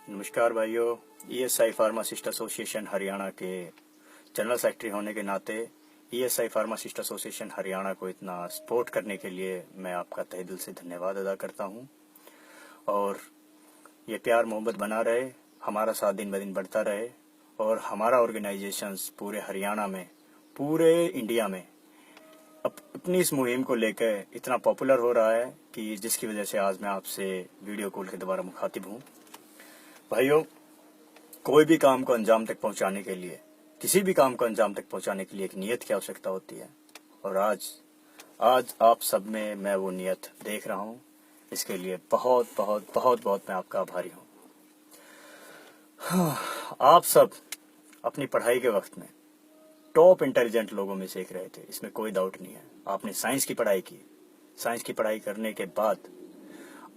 नमस्कार भाइयों। ESI pharmacist association Haryana के जनरल सेक्रेटरी होने के नाते ईएसआई फार्मासिस्ट एसोसिएशन हरियाणा को इतना सपोर्ट करने के लिए मैं आपका तहे दिल से धन्यवाद अदा करता हूं। और ये प्यार मोहब्बत बना रहे, हमारा साथ दिन ब दिन बढ़ता रहे और हमारा ऑर्गेनाइजेशंस पूरे हरियाणा में, पूरे इंडिया में अपनी इस मुहिम को लेकर इतना पॉपुलर हो रहा है कि जिसकी वजह से आज मैं आपसे वीडियो कॉल के द्वारा मुखातिब हूँ। भाइयों, कोई भी काम को अंजाम तक पहुंचाने के लिए, किसी भी काम को अंजाम तक पहुंचाने के लिए एक नियत की आवश्यकता होती है और आज आप सब में मैं वो नियत देख रहा हूं। इसके लिए बहुत बहुत बहुत बहुत मैं आपका आभारी हूं। आप सब अपनी पढ़ाई के वक्त में टॉप इंटेलिजेंट लोगों में से एक रहे थे, इसमें कोई डाउट नहीं है। आपने साइंस की पढ़ाई की, साइंस की पढ़ाई करने के बाद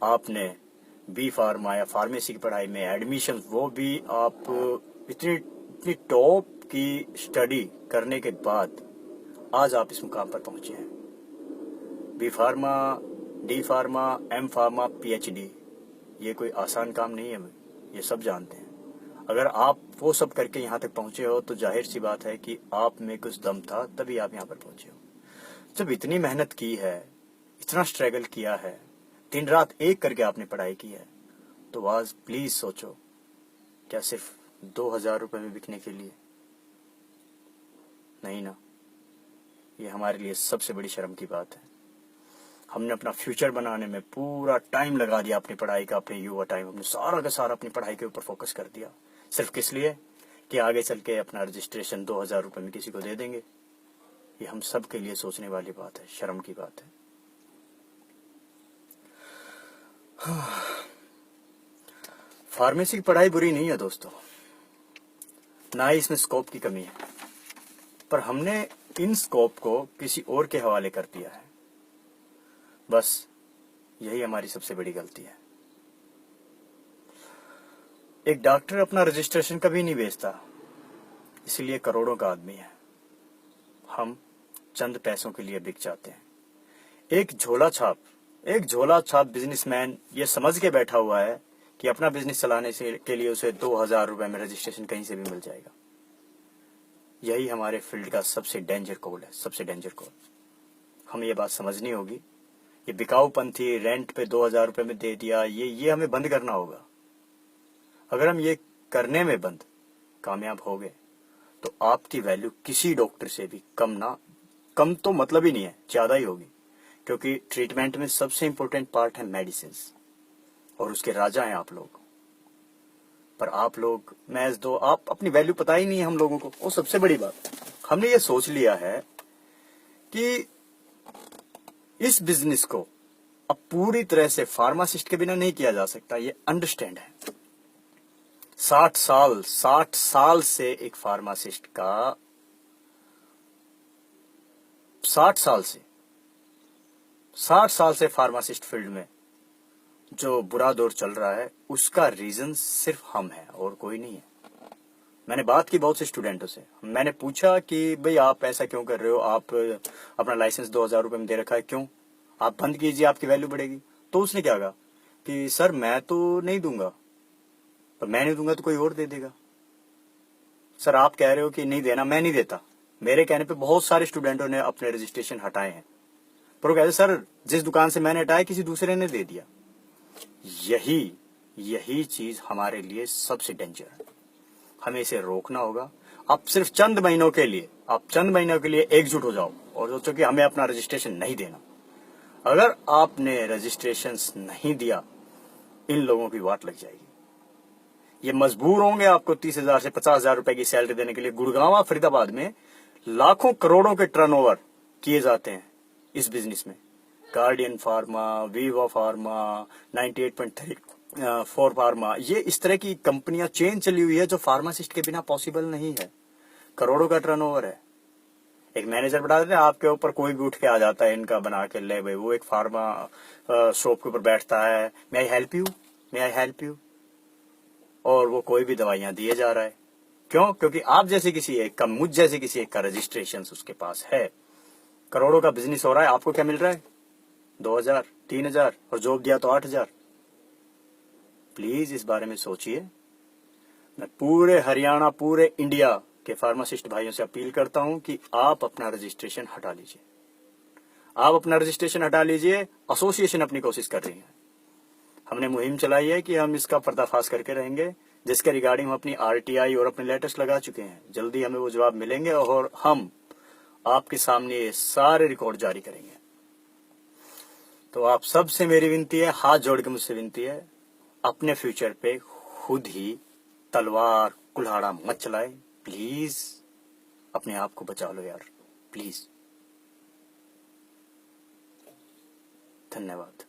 आपने बी फार्मा या फार्मेसी की पढ़ाई में एडमिशन, वो भी आप इतनी टॉप की स्टडी करने के बाद आज आप इस मुकाम पर पहुंचे हैं। B pharma, D pharma, M pharma, PhD, ये कोई आसान काम नहीं है, ये सब जानते हैं। अगर आप वो सब करके यहाँ तक पहुंचे हो तो जाहिर सी बात है कि आप में कुछ दम था, तभी आप यहाँ पर पहुंचे हो। जब इतनी मेहनत की है, इतना स्ट्रगल किया है, दिन रात एक करके आपने पढ़ाई की है, तो आज प्लीज सोचो, क्या सिर्फ 2000 रुपए में बिकने के लिए? नहीं ना। ये हमारे लिए सबसे बड़ी शर्म की बात है। हमने अपना फ्यूचर बनाने में पूरा टाइम लगा दिया, अपनी पढ़ाई का, अपने युवा टाइम, हमने सारा का सारा अपनी पढ़ाई के ऊपर फोकस कर दिया, सिर्फ किस लिए कि आगे चल के अपना रजिस्ट्रेशन 2000 रुपए में किसी को दे देंगे। ये हम सब के लिए सोचने वाली बात है, शर्म की बात है। फार्मेसी की पढ़ाई बुरी नहीं है दोस्तों, ना ही इसमें स्कोप की कमी है, पर हमने इन स्कोप को किसी और के हवाले कर दिया है। बस यही हमारी सबसे बड़ी गलती है। एक डॉक्टर अपना रजिस्ट्रेशन कभी नहीं बेचता, इसलिए करोड़ों का आदमी है। हम चंद पैसों के लिए बिक जाते हैं। एक झोला छाप बिजनेसमैन ये समझ के बैठा हुआ है कि अपना बिजनेस चलाने के लिए उसे 2000 रुपए में रजिस्ट्रेशन कहीं से भी मिल जाएगा। यही हमारे फील्ड का सबसे डेंजर कॉल है, सबसे डेंजर कॉल। हमें ये बात समझनी होगी। ये बिकाऊपंथी रेंट पे 2000 रुपए में दे दिया, ये हमें बंद करना होगा। अगर हम ये करने में बंद कामयाब हो गए तो आपकी वैल्यू किसी डॉक्टर से भी कम तो मतलब ही नहीं है, ज्यादा ही होगी। क्योंकि ट्रीटमेंट में सबसे इंपॉर्टेंट पार्ट है मेडिसिन, और उसके राजा हैं आप लोग। पर आप लोग मैच दो, आप अपनी वैल्यू पता ही नहीं है हम लोगों को। वो सबसे बड़ी बात, हमने ये सोच लिया है कि इस बिजनेस को अब पूरी तरह से फार्मासिस्ट के बिना नहीं किया जा सकता। ये अंडरस्टैंड है। 60 साल से एक फार्मासिस्ट का 60 साल से फार्मासिस्ट फील्ड में जो बुरा दौर चल रहा है, उसका रीजन सिर्फ हम हैं और कोई नहीं है। मैंने बात की बहुत से स्टूडेंटों से, मैंने पूछा कि भाई आप ऐसा क्यों कर रहे हो, आप अपना लाइसेंस 2000 रुपए में दे रखा है, क्यों? आप बंद कीजिए, आपकी वैल्यू बढ़ेगी। तो उसने क्या कहा कि सर मैं तो नहीं दूंगा, पर मैं नहीं दूंगा तो कोई और दे देगा। सर आप कह रहे हो कि नहीं देना, मैं नहीं देता। मेरे कहने पे बहुत सारे स्टूडेंटों ने अपने रजिस्ट्रेशन हटाए हैं, पर वो कहते सर जिस दुकान से मैंने हटाया किसी दूसरे ने दे दिया। यही चीज हमारे लिए सबसे डेंजर है। हमें इसे रोकना होगा। आप सिर्फ चंद महीनों के लिए एकजुट हो जाओ और सोचो कि हमें अपना रजिस्ट्रेशन नहीं देना। अगर आपने रजिस्ट्रेशन नहीं दिया, इन लोगों की वाट लग जाएगी। ये मजबूर होंगे आपको 30,000 से 50,000 रुपए की सैलरी देने के लिए। गुड़गांव, फरीदाबाद में लाखों करोड़ों के टर्नओवर किए जाते हैं इस बिजनेस में। Guardian pharma, Viva pharma, 98.4 pharma, ये इस तरह की कंपनियां चेन चली हुई है जो फार्मासिस्ट के बिना पॉसिबल नहीं है। करोड़ों का टर्नओवर है। एक मैनेजर बता देते हैं, आपके ऊपर कोई भी उठ के आ जाता है इनका बना के ले भाई, वो एक फार्मा शॉप के ऊपर बैठता है, मे आई हेल्प यू, और वो कोई भी दवाइयां दिए जा रहा है। क्यों? क्योंकि आप जैसे किसी एक का, मुझ जैसे किसी एक का रजिस्ट्रेशन उसके पास है। करोड़ों का बिजनेस हो रहा है, आपको क्या मिल रहा है? 2000, 3000, और जॉब दिया तो 8000। प्लीज इस बारे में सोचिए। मैं पूरे हरियाणा, पूरे इंडिया के फार्मासिस्ट भाइयों से अपील करता हूं कि आप अपना रजिस्ट्रेशन हटा लीजिए। आप अपना रजिस्ट्रेशन हटा लीजिए। एसोसिएशन अपनी कोशिश कर रही है। हमने मुहिम चलाई है कि हम इसका पर्दाफाश करके रहेंगे, जिसके रिगार्डिंग हम अपनी आरटीआई और अपने लेटेस्ट लगा चुके हैं। जल्दी हमें वो जवाब मिलेंगे और हम आपके सामने ये सारे रिकॉर्ड जारी करेंगे। तो आप सबसे मेरी विनती है, हाथ जोड़ के मुझसे विनती है, अपने फ्यूचर पे खुद ही तलवार कुल्हाड़ा मत चलाए। प्लीज अपने आप को बचा लो यार, प्लीज। धन्यवाद।